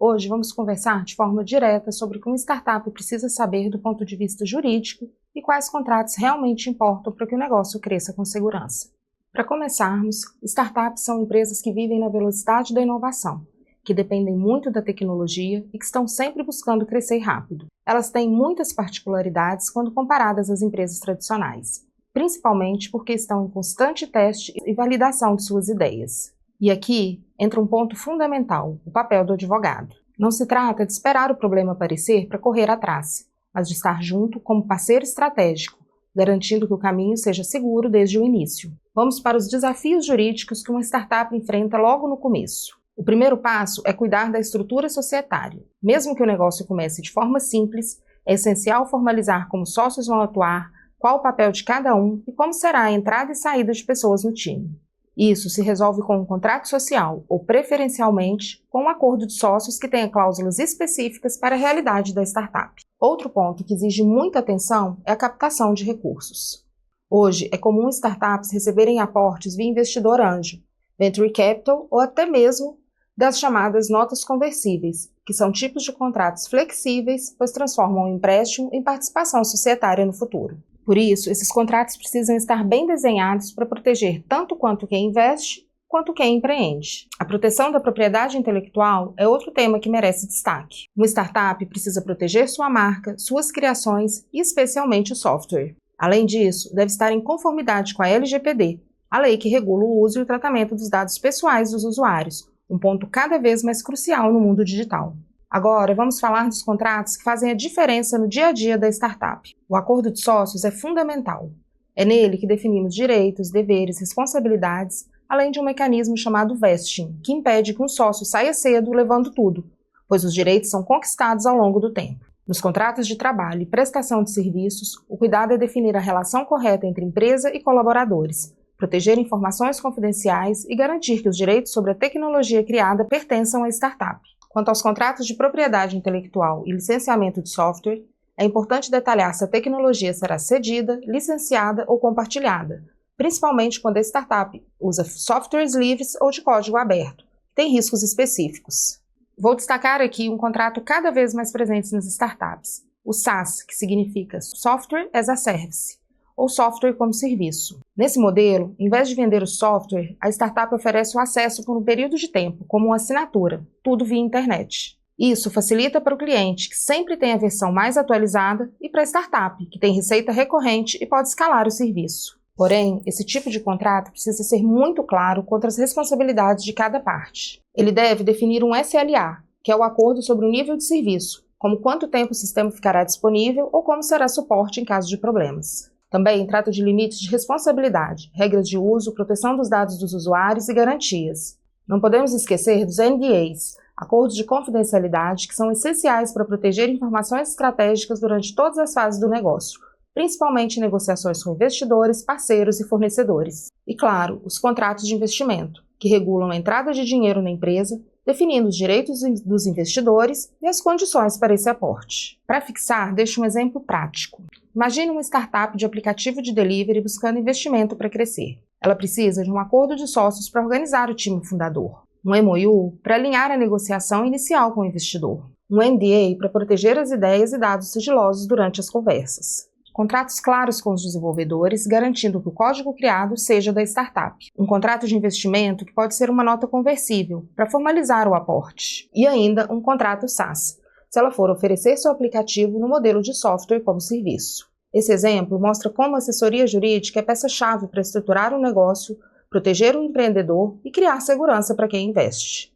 Hoje vamos conversar de forma direta sobre o que uma startup precisa saber do ponto de vista jurídico e quais contratos realmente importam para que o negócio cresça com segurança. Para começarmos, startups são empresas que vivem na velocidade da inovação, que dependem muito da tecnologia e que estão sempre buscando crescer rápido. Elas têm muitas particularidades quando comparadas às empresas tradicionais, principalmente porque estão em constante teste e validação de suas ideias. E aqui entra um ponto fundamental, o papel do advogado. Não se trata de esperar o problema aparecer para correr atrás, mas de estar junto como parceiro estratégico, garantindo que o caminho seja seguro desde o início. Vamos para os desafios jurídicos que uma startup enfrenta logo no começo. O primeiro passo é cuidar da estrutura societária. Mesmo que o negócio comece de forma simples, é essencial formalizar como sócios vão atuar, qual o papel de cada um e como será a entrada e saída de pessoas no time. Isso se resolve com um contrato social ou, preferencialmente, com um acordo de sócios que tenha cláusulas específicas para a realidade da startup. Outro ponto que exige muita atenção é a captação de recursos. Hoje, é comum startups receberem aportes via investidor anjo, venture capital ou até mesmo das chamadas notas conversíveis, que são tipos de contratos flexíveis, pois transformam o empréstimo em participação societária no futuro. Por isso, esses contratos precisam estar bem desenhados para proteger tanto quanto quem investe, quanto quem empreende. A proteção da propriedade intelectual é outro tema que merece destaque. Uma startup precisa proteger sua marca, suas criações e especialmente o software. Além disso, deve estar em conformidade com a LGPD, a lei que regula o uso e o tratamento dos dados pessoais dos usuários, um ponto cada vez mais crucial no mundo digital. Agora, vamos falar dos contratos que fazem a diferença no dia a dia da startup. O acordo de sócios é fundamental. É nele que definimos direitos, deveres, responsabilidades, além de um mecanismo chamado vesting, que impede que um sócio saia cedo levando tudo, pois os direitos são conquistados ao longo do tempo. Nos contratos de trabalho e prestação de serviços, o cuidado é definir a relação correta entre empresa e colaboradores, proteger informações confidenciais e garantir que os direitos sobre a tecnologia criada pertençam à startup. Quanto aos contratos de propriedade intelectual e licenciamento de software, é importante detalhar se a tecnologia será cedida, licenciada ou compartilhada, principalmente quando a startup usa softwares livres ou de código aberto, que tem riscos específicos. Vou destacar aqui um contrato cada vez mais presente nas startups, o SaaS, que significa Software as a Service, ou software como serviço. Nesse modelo, em vez de vender o software, a startup oferece o acesso por um período de tempo, como uma assinatura, tudo via internet. Isso facilita para o cliente, que sempre tem a versão mais atualizada, e para a startup, que tem receita recorrente e pode escalar o serviço. Porém, esse tipo de contrato precisa ser muito claro quanto às responsabilidades de cada parte. Ele deve definir um SLA, que é o acordo sobre o nível de serviço, como quanto tempo o sistema ficará disponível ou como será suporte em caso de problemas. Também trata de limites de responsabilidade, regras de uso, proteção dos dados dos usuários e garantias. Não podemos esquecer dos NDAs, acordos de confidencialidade, que são essenciais para proteger informações estratégicas durante todas as fases do negócio, principalmente em negociações com investidores, parceiros e fornecedores. E, claro, os contratos de investimento, que regulam a entrada de dinheiro na empresa, definindo os direitos dos investidores e as condições para esse aporte. Para fixar, deixo um exemplo prático. Imagine uma startup de aplicativo de delivery buscando investimento para crescer. Ela precisa de um acordo de sócios para organizar o time fundador, um MOU para alinhar a negociação inicial com o investidor, um NDA para proteger as ideias e dados sigilosos durante as conversas. Contratos claros com os desenvolvedores, garantindo que o código criado seja da startup. Um contrato de investimento que pode ser uma nota conversível, para formalizar o aporte. E ainda um contrato SaaS, se ela for oferecer seu aplicativo no modelo de software como serviço. Esse exemplo mostra como a assessoria jurídica é peça-chave para estruturar um negócio, proteger o empreendedor e criar segurança para quem investe.